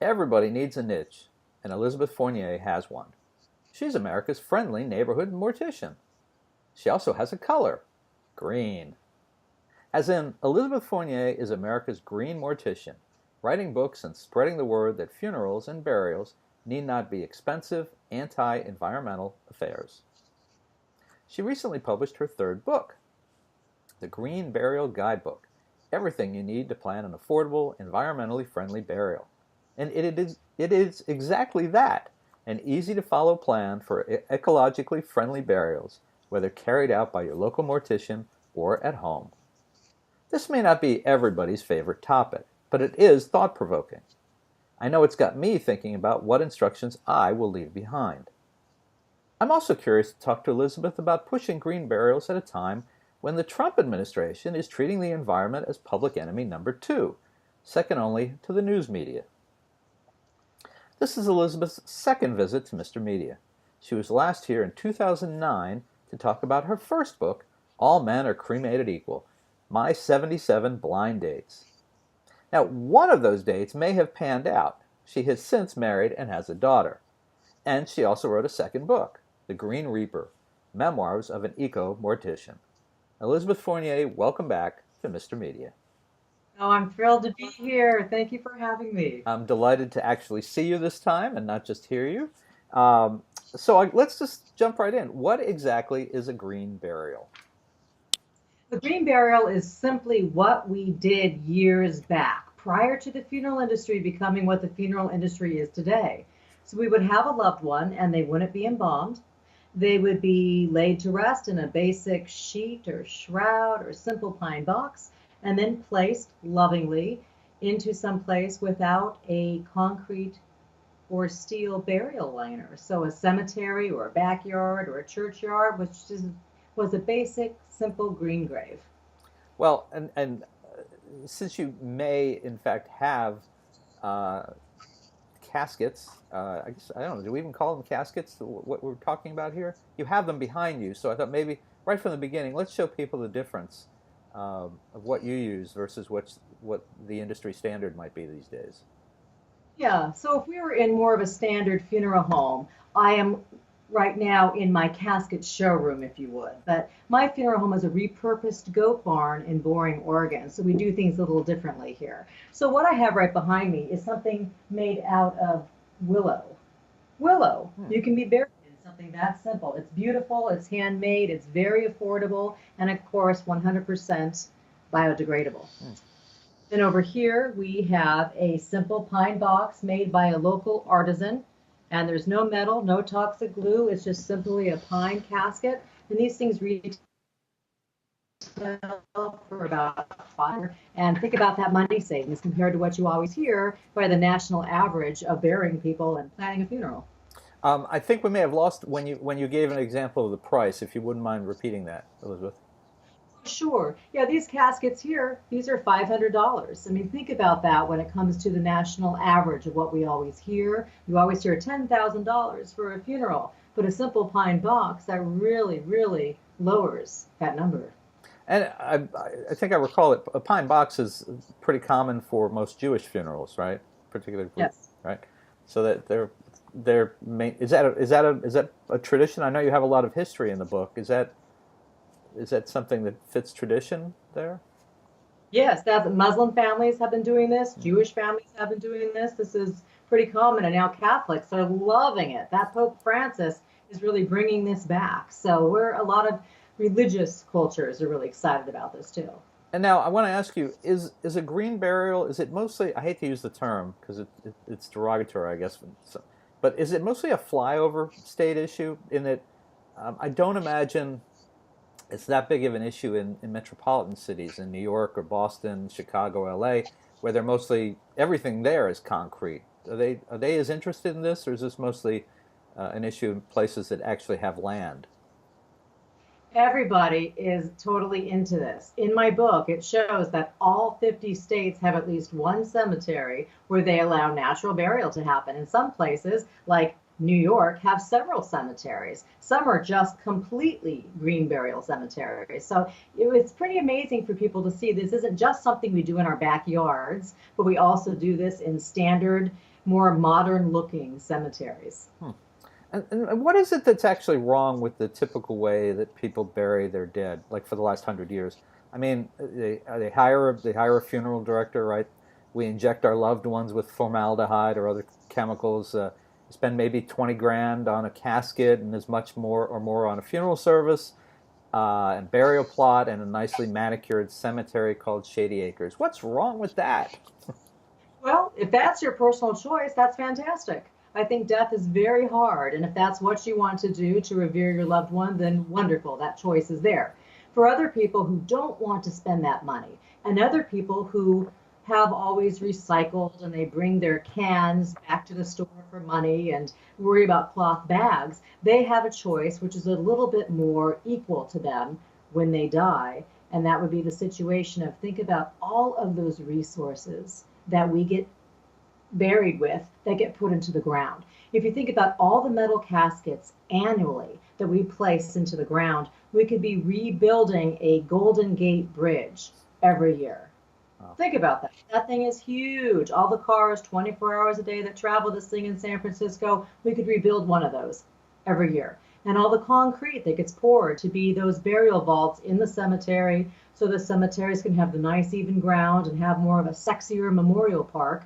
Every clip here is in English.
Everybody needs a niche, and Elizabeth Fournier has one. She's America's friendly neighborhood mortician. She also has a color, green. As in, Elizabeth Fournier is America's green mortician, writing books and spreading the word that funerals and burials need not be expensive, anti-environmental affairs. She recently published her third book, The Green Burial Guidebook, everything you need to plan an affordable, environmentally friendly burial. And it is exactly that, an easy-to-follow plan for ecologically friendly burials, whether carried out by your local mortician or at home. This may not be everybody's favorite topic, but it is thought-provoking. I know it's got me thinking about what instructions I will leave behind. I'm also curious to talk to Elizabeth about pushing green burials at a time when the Trump administration is treating the environment as public enemy number 2, second only to the news media. This is Elizabeth's second visit to Mr. Media. She was last here in 2009 to talk about her first book, All Men Are Cremated Equal, My 77 Blind Dates. Now, one of those dates may have panned out. She has since married and has a daughter. And she also wrote a second book, The Green Reaper, Memoirs of an Eco-Mortician. Elizabeth Fournier, welcome back to Mr. Media. Oh, I'm thrilled to be here. Thank you for having me. I'm delighted to actually see you this time and not just hear you. Let's just jump right in. What exactly is a green burial? The green burial is simply what we did years back, prior to the funeral industry becoming what the funeral industry is today. So we would have a loved one and they wouldn't be embalmed. They would be laid to rest in a basic sheet or shroud or simple pine box, and then placed lovingly into some place without a concrete or steel burial liner. So a cemetery or a backyard or a churchyard, was a basic, simple green grave. Well, and since you may, in fact, have uh, caskets, I guess, I don't know, do we even call them caskets, what we're talking about here? You have them behind you, so I thought maybe right from the beginning, let's show people the difference of what you use versus what the industry standard might be these days. Yeah, so if we were in more of a standard funeral home, I am right now in my casket showroom, if you would. But my funeral home is a repurposed goat barn in Boring, Oregon. So we do things a little differently here. So what I have right behind me is something made out of willow. Willow. Hmm. You can be buried in something that simple. It's beautiful, it's handmade, it's very affordable, and of course, 100% biodegradable. Hmm. Then over here, we have a simple pine box made by a local artisan. And there's no metal, no toxic glue. It's just simply a pine casket. And these things retail for about $5. And think about that money savings compared to what you always hear by the national average of burying people and planning a funeral. I think we may have lost when you gave an example of the price. If you wouldn't mind repeating that, Elizabeth. Sure. Yeah, these caskets here, these are $500. I mean, think about that when it comes to the national average of what we always hear. You always hear $10,000 for a funeral, but a simple pine box, that really, really lowers that number. And I think I recall it. A pine box is pretty common for most Jewish funerals, right? Particularly, Yes. right? So that they're is that a tradition? I know you have a lot of history in the book. Is that something that fits tradition there? Yes, that's Muslim families have been doing this, Mhm. Jewish families have been doing this. This is pretty common, and now Catholics are loving it. That Pope Francis is really bringing this back. So we're a lot of religious cultures are really excited about this too. And now I want to ask you: is a green burial? Is it mostly? I hate to use the term because it's derogatory, I guess. But is it mostly a flyover state issue? In that, I don't imagine it's that big of an issue in metropolitan cities in New York or Boston, Chicago, LA, where they're mostly everything there is concrete. Are they as interested in this, or is this mostly an issue in places that actually have land? Everybody is totally into this. In my book, it shows that all 50 states have at least one cemetery where they allow natural burial to happen. In some places, like New York, have several cemeteries. Some are just completely green burial cemeteries. So it's pretty amazing for people to see this isn't just something we do in our backyards, but we also do this in standard more modern looking cemeteries. Hmm. And what is it that's actually wrong with the typical way that people bury their dead, like for the last 100 years? I mean, they hire a funeral director, right? We inject our loved ones with formaldehyde or other chemicals. Spend maybe 20 grand on a casket and as much more or more on a funeral service, and burial plot, and a nicely manicured cemetery called Shady Acres. What's wrong with that? Well, if that's your personal choice, that's fantastic. I think death is very hard, and if that's what you want to do to revere your loved one, then wonderful, that choice is there. For other people who don't want to spend that money, and other people who have always recycled and they bring their cans back to the store for money and worry about cloth bags, they have a choice which is a little bit more equal to them when they die. And that would be the situation of think about all of those resources that we get buried with that get put into the ground. If you think about all the metal caskets annually that we place into the ground, we could be rebuilding a Golden Gate Bridge every year. Oh. Think about that. That thing is huge. All the cars 24 hours a day that travel this thing in San Francisco, we could rebuild one of those every year. And all the concrete that gets poured to be those burial vaults in the cemetery so the cemeteries can have the nice even ground and have more of a sexier memorial park.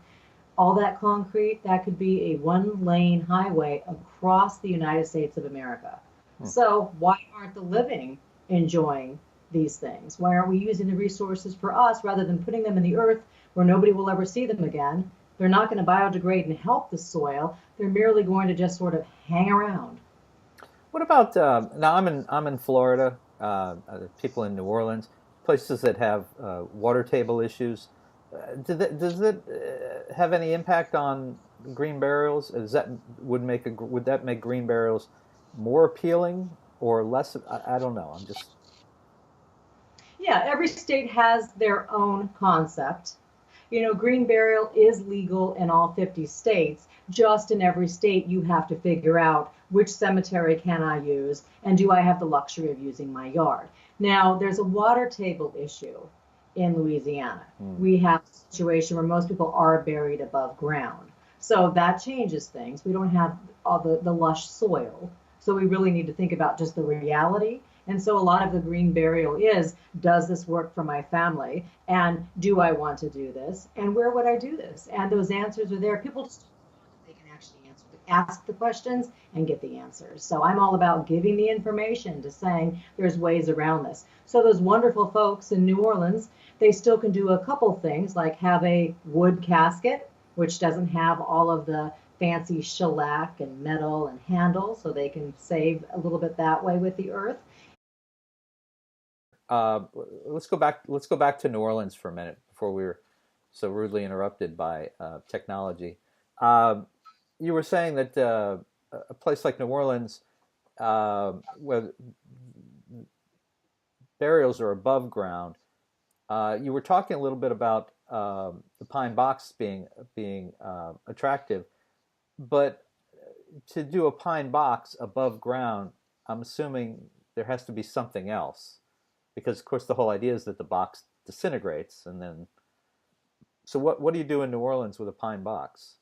All that concrete, that could be a one-lane highway across the United States of America. Hmm. So why aren't the living enjoying these things? Why aren't we using the resources for us rather than putting them in the earth where nobody will ever see them again? They're not going to biodegrade and help the soil. They're merely going to just sort of hang around. What about now? I'm in Florida. People in New Orleans, places that have water table issues. Does it have any impact on green burials? Would that make green burials more appealing or less? I don't know. I'm just Yeah, every state has their own concept. You know, green burial is legal in all 50 states. Just in every state, you have to figure out which cemetery can I use and do I have the luxury of using my yard. Now, there's a water table issue in Louisiana. hmm. We have a situation where most people are buried above ground. So that changes things. We don't have all the lush soil. So we really need to think about just the reality. And so a lot of the green burial is, does this work for my family? And do I want to do this? And where would I do this? And those answers are there. People just they can actually ask the questions and get the answers. So I'm all about giving the information to saying there's ways around this. So those wonderful folks in New Orleans, they still can do a couple things like have a wood casket, which doesn't have all of the fancy shellac and metal and handle, so they can save a little bit that way with the earth. uh, let's go back. Let's go back to New Orleans for a minute before we were so rudely interrupted by technology. Uh, you were saying that a place like New Orleans, where burials are above ground. You were talking a little bit about the pine box being attractive, but to do a pine box above ground, I'm assuming there has to be something else, because of course the whole idea is that the box disintegrates, and then so what do you do in New Orleans with a pine box?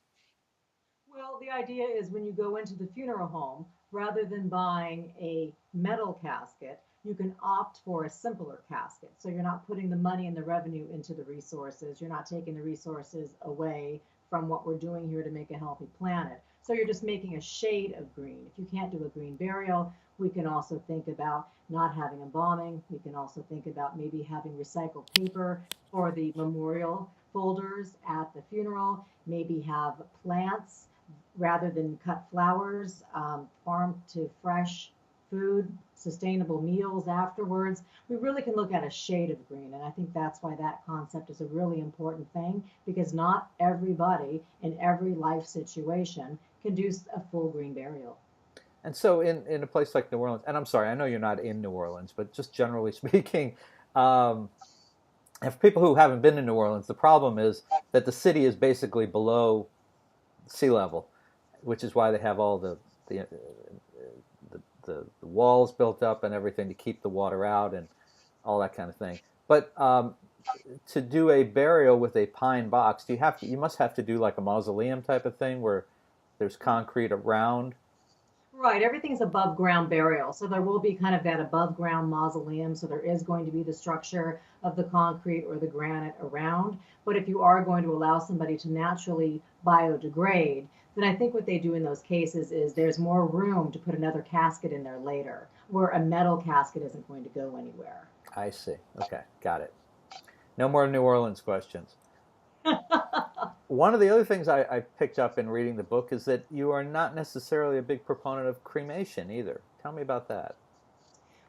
Well, the idea is when you go into the funeral home, rather than buying a metal casket, you can opt for a simpler casket. So you're not putting the money and the revenue into the resources. You're not taking the resources away from what we're doing here to make a healthy planet. So you're just making a shade of green. If you can't do a green burial, we can also think about not having embalming. We can also think about maybe having recycled paper for the memorial folders at the funeral, maybe have plants rather than cut flowers, farm to fresh food, sustainable meals afterwards. We really can look at a shade of green. And I think that's why that concept is a really important thing because not everybody in every life situation can do a full green burial. And so in a place like New Orleans, and I'm sorry, I know you're not in New Orleans, but just generally speaking, um, and for people who haven't been to New Orleans, the problem is that the city is basically below sea level, which is why they have all the walls built up and everything to keep the water out and all that kind of thing. But to do a burial with a pine box, you must have to do like a mausoleum type of thing where there's concrete around. Right, everything's above ground burial. So there will be kind of that above ground mausoleum. So there is going to be the structure of the concrete or the granite around. But if you are going to allow somebody to naturally biodegrade, then I think what they do in those cases is there's more room to put another casket in there later, where a metal casket isn't going to go anywhere. I see. Okay, got it. No more New Orleans questions. One of the other things I picked up in reading the book is that you are not necessarily a big proponent of cremation either. Tell me about that.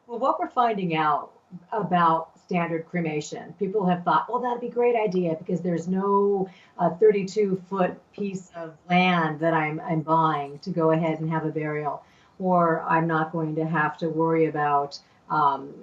Well, what we're finding out about standard cremation, people have thought, well, that'd be a great idea because there's no 32-foot piece of land that I'm buying to go ahead and have a burial, or I'm not going to have to worry about, um,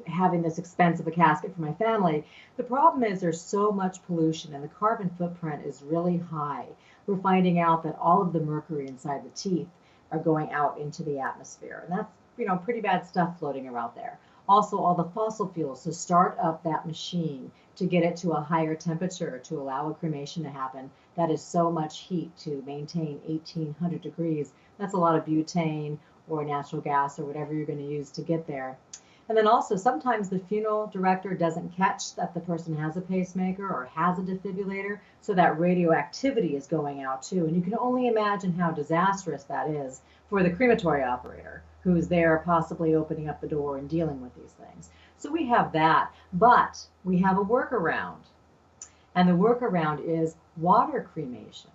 having this expensive a casket for my family. The problem is there's so much pollution and the carbon footprint is really high. We're finding out that all of the mercury inside the teeth are going out into the atmosphere, and that's pretty bad stuff floating around there. Also, all the fossil fuels to start up that machine to get it to a higher temperature to allow a cremation to happen. That is so much heat to maintain 1800 degrees. That's a lot of butane or natural gas or whatever you're going to use to get there. And then also sometimes the funeral director doesn't catch that the person has a pacemaker or has a defibrillator, so that radioactivity is going out too. And you can only imagine how disastrous that is for the crematory operator who's there possibly opening up the door and dealing with these things. So we have that, but we have a workaround. And the workaround is water cremation,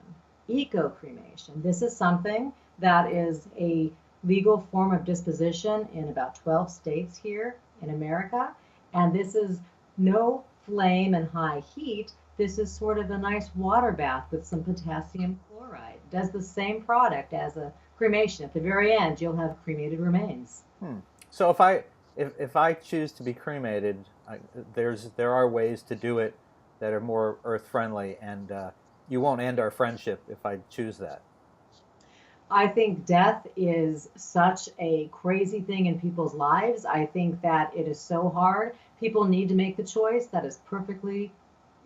eco cremation. This is something that is a legal form of disposition in about 12 states here in America. And this is no flame and high heat. This is sort of a nice water bath with some potassium chloride. It does the same product as a cremation. At the very end, you'll have cremated remains. So if I choose to be cremated, there are ways to do it that are more earth friendly, and you won't end our friendship if I choose that. I think death is such a crazy thing in people's lives. I think that it is so hard. People need to make the choice that is perfectly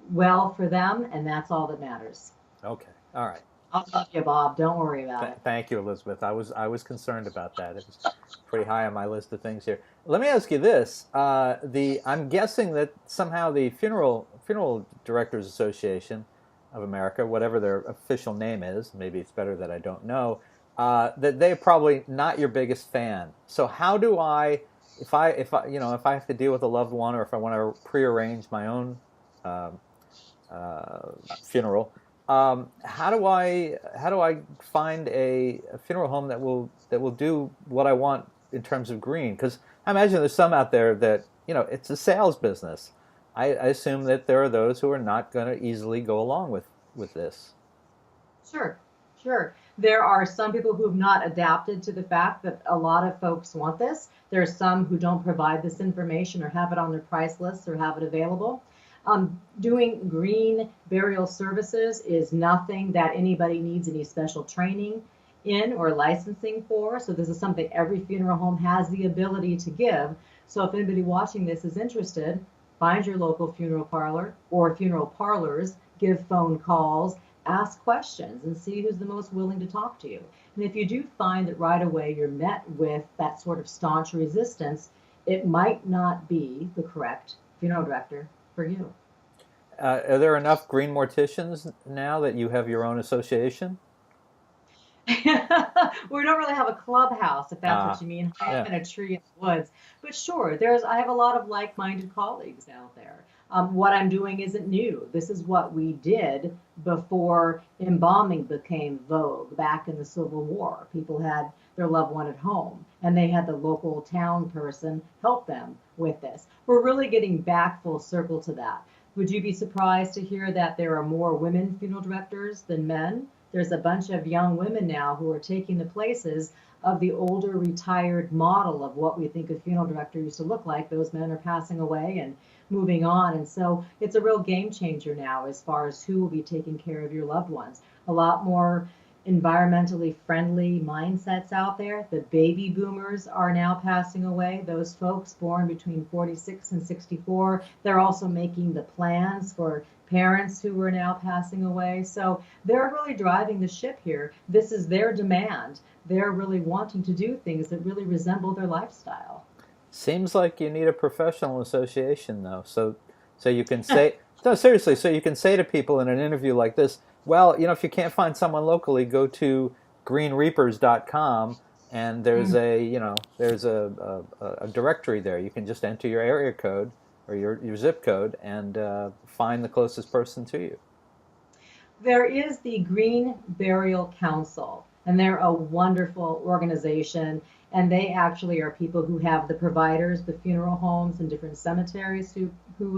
well for them, and that's all that matters. Okay, all right. I'll love you, Bob. Don't worry about it. Thank you, Elizabeth. I was concerned about that. It was pretty high on my list of things here. Let me ask you this: I'm guessing that somehow the Funeral Directors Association of America, whatever their official name is, maybe it's better that I don't know, that they're probably not your biggest fan. So how do if I have to deal with a loved one, or if I want to prearrange my own funeral, how do I find a funeral home that will do what I want in terms of green? Because I imagine there's some out there that it's a sales business. I assume that there are those who are not going to easily go along with this. Sure, sure. There are some people who have not adapted to the fact that a lot of folks want this. There are some who don't provide this information or have it on their price lists or have it available. Doing green burial services is nothing that anybody needs any special training in or licensing for. So this is something every funeral home has the ability to give. So if anybody watching this is interested, find your local funeral parlor or funeral parlors, give phone calls, ask questions, and see who's the most willing to talk to you. And if you do find that right away you're met with that sort of staunch resistance, it might not be the correct funeral director for you. Are there enough green morticians now that you have your own association? We don't really have a clubhouse, if that's what you mean, high up in a tree in the woods. But sure, I have a lot of like-minded colleagues out there. What I'm doing isn't new. This is what we did before embalming became vogue back in the Civil War. People had their loved one at home, and they had the local town person help them with this. We're really getting back full circle to that. Would you be surprised to hear that there are more women funeral directors than men? There's a bunch of young women now who are taking the places of the older retired model of what we think a funeral director used to look like. Those men are passing away and moving on. And so it's a real game changer now as far as who will be taking care of your loved ones. A lot more environmentally friendly mindsets out there. The baby boomers are now passing away. Those folks born between 46 and 64, they're also making the plans for parents who are now passing away. So they're really driving the ship here. This is their demand. They're really wanting to do things that really resemble their lifestyle. Seems like you need a professional association, though. So you can say, no, seriously, so you can say to people in an interview like this, well, if you can't find someone locally, go to greenreapers.com, and there's a directory there. You can just enter your area code or your zip code and find the closest person to you. There is the Green Burial Council, and they're a wonderful organization. And they actually are people who have the providers, the funeral homes, and different cemeteries who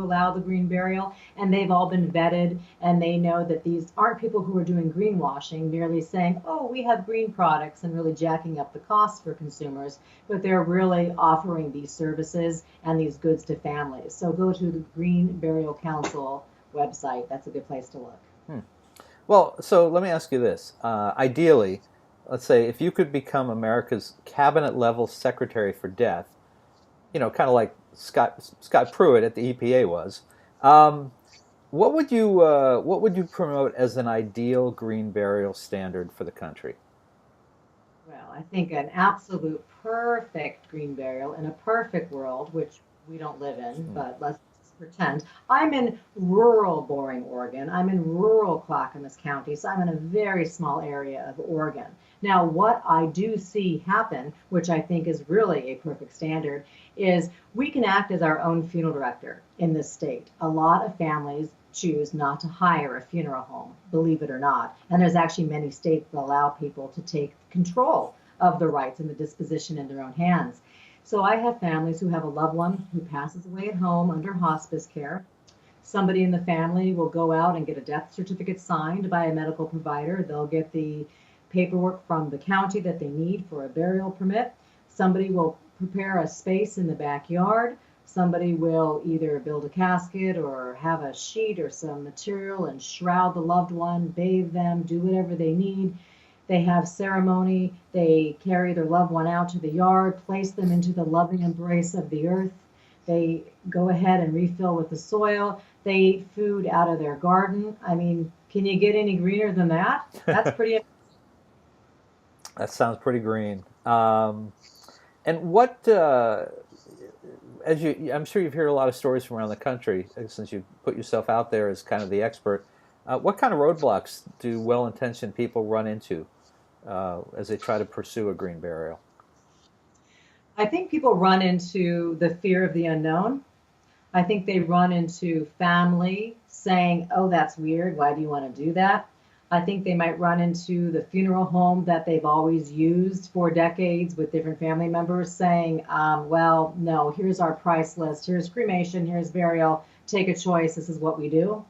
allow the green burial. And they've all been vetted, and they know that these aren't people who are doing greenwashing, merely saying, oh, we have green products, and really jacking up the costs for consumers. But they're really offering these services and these goods to families. So go to the Green Burial Council website. That's a good place to look. Well, so let me ask you this. Ideally, let's say if you could become America's cabinet-level secretary for death, kind of like Scott Pruitt at the EPA was, what would you promote as an ideal green burial standard for the country? Well, I think an absolute perfect green burial in a perfect world, which we don't live in, but let's pretend. I'm in rural Boring, Oregon. I'm in rural Clackamas County, so I'm in a very small area of Oregon. Now, what I do see happen, which I think is really a perfect standard, is we can act as our own funeral director in this state. A lot of families choose not to hire a funeral home, believe it or not. And there's actually many states that allow people to take control of the rights and the disposition in their own hands. So I have families who have a loved one who passes away at home under hospice care. Somebody in the family will go out and get a death certificate signed by a medical provider. They'll get the paperwork from the county that they need for a burial permit. Somebody will prepare a space in the backyard. Somebody will either build a casket or have a sheet or some material and shroud the loved one, bathe them, do whatever they need. They have ceremony. They carry their loved one out to the yard, place them into the loving embrace of the earth. They go ahead and refill with the soil. They eat food out of their garden. I mean, can you get any greener than that? That's pretty. That sounds pretty green. And what, I'm sure you've heard a lot of stories from around the country since you put yourself out there as kind of the expert. What kind of roadblocks do well-intentioned people run into as they try to pursue a green burial? I think people run into the fear of the unknown. I think they run into family saying, oh, that's weird. Why do you want to do that? I think they might run into the funeral home that they've always used for decades with different family members saying, well, no, here's our price list. Here's cremation. Here's burial. Take a choice. This is what we do.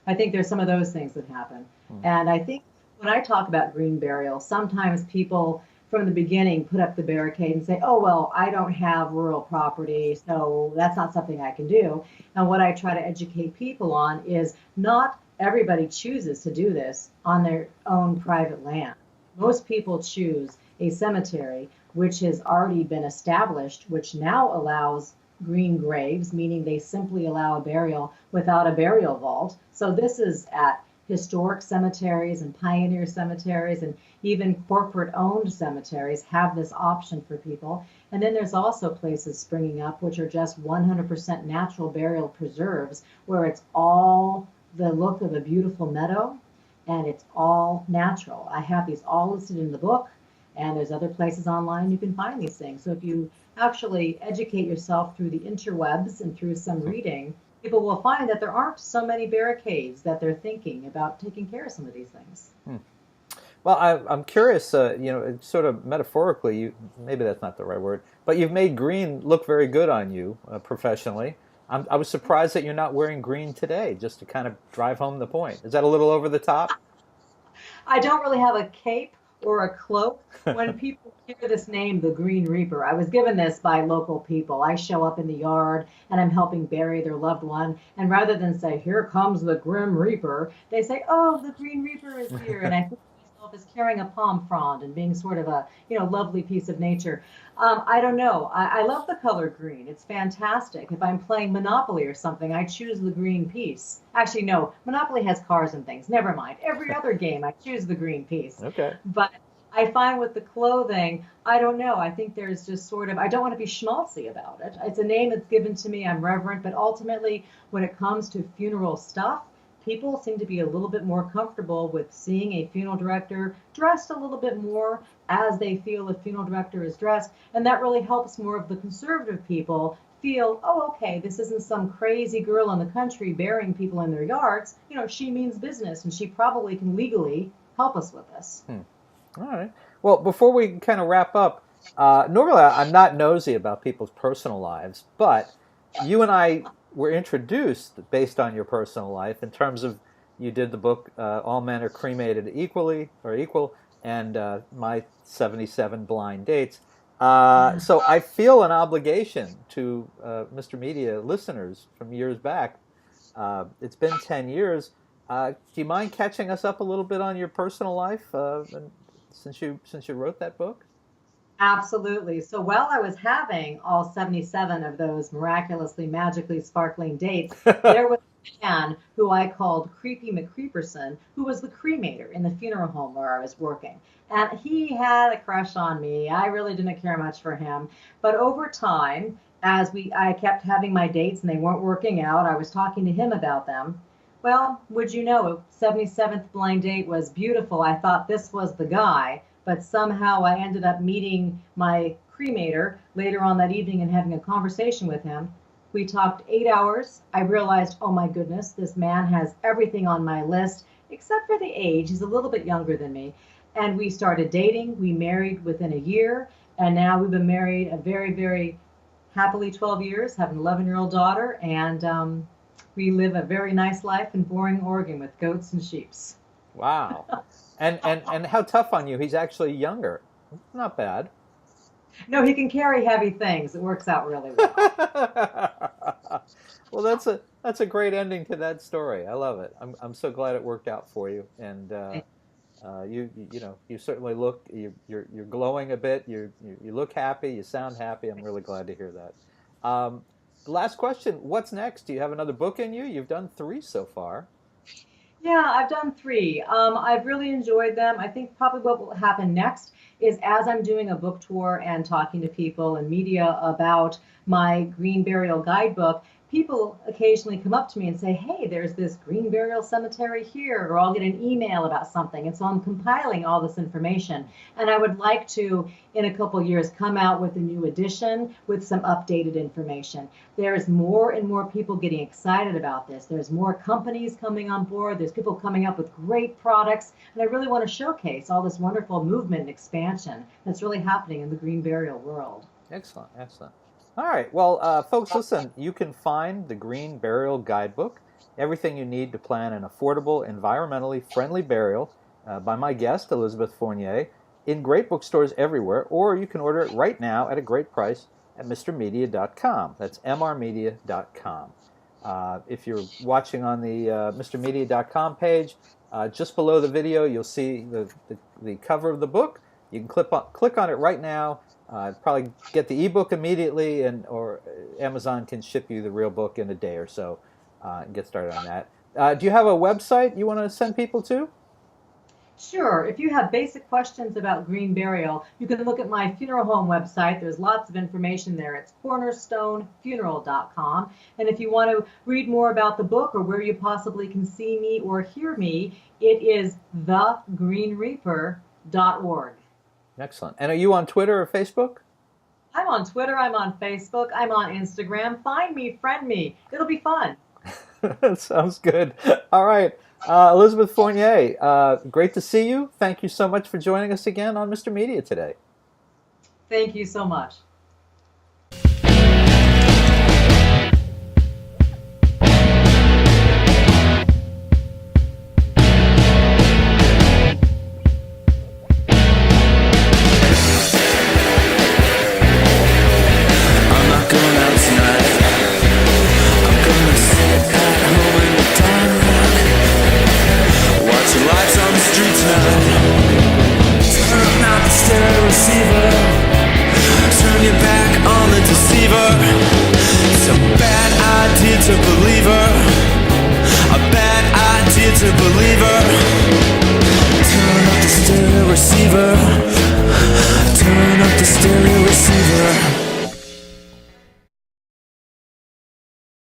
I think there's some of those things that happen. And I think when I talk about green burial, sometimes people from the beginning put up the barricade and say, oh, well, I don't have rural property, so that's not something I can do. And what I try to educate people on is not everybody chooses to do this on their own private land. Most people choose a cemetery which has already been established, which now allows green graves, meaning they simply allow a burial without a burial vault. So this is at historic cemeteries and pioneer cemeteries, and even corporate-owned cemeteries have this option for people. And then there's also places springing up which are just 100% natural burial preserves, where it's all the look of a beautiful meadow, and it's all natural. I have these all listed in the book, and there's other places online you can find these things. So if you actually educate yourself through the interwebs and through some reading, people will find that there aren't so many barricades that they're thinking about taking care of some of these things. Well, I'm curious, sort of metaphorically, maybe that's not the right word, but you've made green look very good on you professionally. I was surprised that you're not wearing green today, just to kind of drive home the point. Is that a little over the top? I don't really have a cape or a cloak. When people hear this name, the Green Reaper, I was given this by local people. I show up in the yard and I'm helping bury their loved one. And rather than say, here comes the Grim Reaper, they say, oh, the Green Reaper is here. And I think to himself as carrying a palm frond and being sort of a, lovely piece of nature. I don't know. I love the color green. It's fantastic. If I'm playing Monopoly or something, I choose the green piece. Actually, no, Monopoly has cars and things. Never mind. Every other game, I choose the green piece. Okay. But I find with the clothing, I don't know. I think there's just sort of, I don't want to be schmaltzy about it. It's a name that's given to me. I'm reverent. But ultimately, when it comes to funeral stuff, people seem to be a little bit more comfortable with seeing a funeral director dressed a little bit more as they feel a funeral director is dressed. And that really helps more of the conservative people feel, oh, okay, this isn't some crazy girl in the country burying people in their yards. She means business, and she probably can legally help us with this. All right. Well, before we kind of wrap up, normally I'm not nosy about people's personal lives, but you and I were introduced based on your personal life in terms of you did the book All Men Are Cremated Equal, and my 77 blind dates. So I feel an obligation to Mr. Media listeners from years back. It's been 10 years. Do you mind catching us up a little bit on your personal life since you wrote that book? Absolutely. So while I was having all 77 of those miraculously, magically sparkling dates, there was a man who I called Creepy McCreeperson, who was the cremator in the funeral home where I was working. And he had a crush on me. I really didn't care much for him. But over time, I kept having my dates and they weren't working out, I was talking to him about them. Well, would you know, 77th blind date was beautiful. I thought this was the guy. But somehow I ended up meeting my cremator later on that evening and having a conversation with him. We talked 8 hours. I realized, oh my goodness, this man has everything on my list, except for the age. He's a little bit younger than me. And we started dating. We married within a year. And now we've been married a very, very happily 12 years, have an 11-year-old daughter. And we live a very nice life in Boring, Oregon with goats and sheeps. Wow. And how tough on you. He's actually younger. Not bad. No, he can carry heavy things. It works out really well. Well, that's a great ending to that story. I love it. I'm so glad it worked out for you. And you certainly look you're glowing a bit. You look happy. You sound happy. I'm really glad to hear that. Last question. What's next? Do you have another book in you? You've done 3 so far. Yeah, I've done 3. I've really enjoyed them. I think probably what will happen next is as I'm doing a book tour and talking to people and media about my green burial guidebook, people occasionally come up to me and say, hey, there's this green burial cemetery here, or I'll get an email about something. And so I'm compiling all this information. And I would like to, in a couple years, come out with a new edition with some updated information. There's more and more people getting excited about this. There's more companies coming on board. There's people coming up with great products. And I really want to showcase all this wonderful movement and expansion that's really happening in the green burial world. Excellent, excellent. All right. Well, folks, listen, you can find the Green Burial Guidebook, everything you need to plan an affordable, environmentally friendly burial by my guest, Elizabeth Fournier, in great bookstores everywhere, or you can order it right now at a great price at mrmedia.com. That's mrmedia.com. If you're watching on the mrmedia.com page, just below the video, you'll see the cover of the book. You can click on it right now. Probably get the ebook immediately, or Amazon can ship you the real book in a day or so. And get started on that. Do you have a website you want to send people to? Sure. If you have basic questions about green burial, you can look at my funeral home website. There's lots of information there. It's cornerstonefuneral.com. And if you want to read more about the book or where you possibly can see me or hear me, it is thegreenreaper.org. Excellent. And are you on Twitter or Facebook? I'm on Twitter. I'm on Facebook. I'm on Instagram. Find me, friend me. It'll be fun. Sounds good. All right. Elizabeth Fournier, great to see you. Thank you so much for joining us again on Mr. Media today. Thank you so much. Lights on the streets now. idea to believe her. A bad idea to believe her. Turn up the stereo receiver.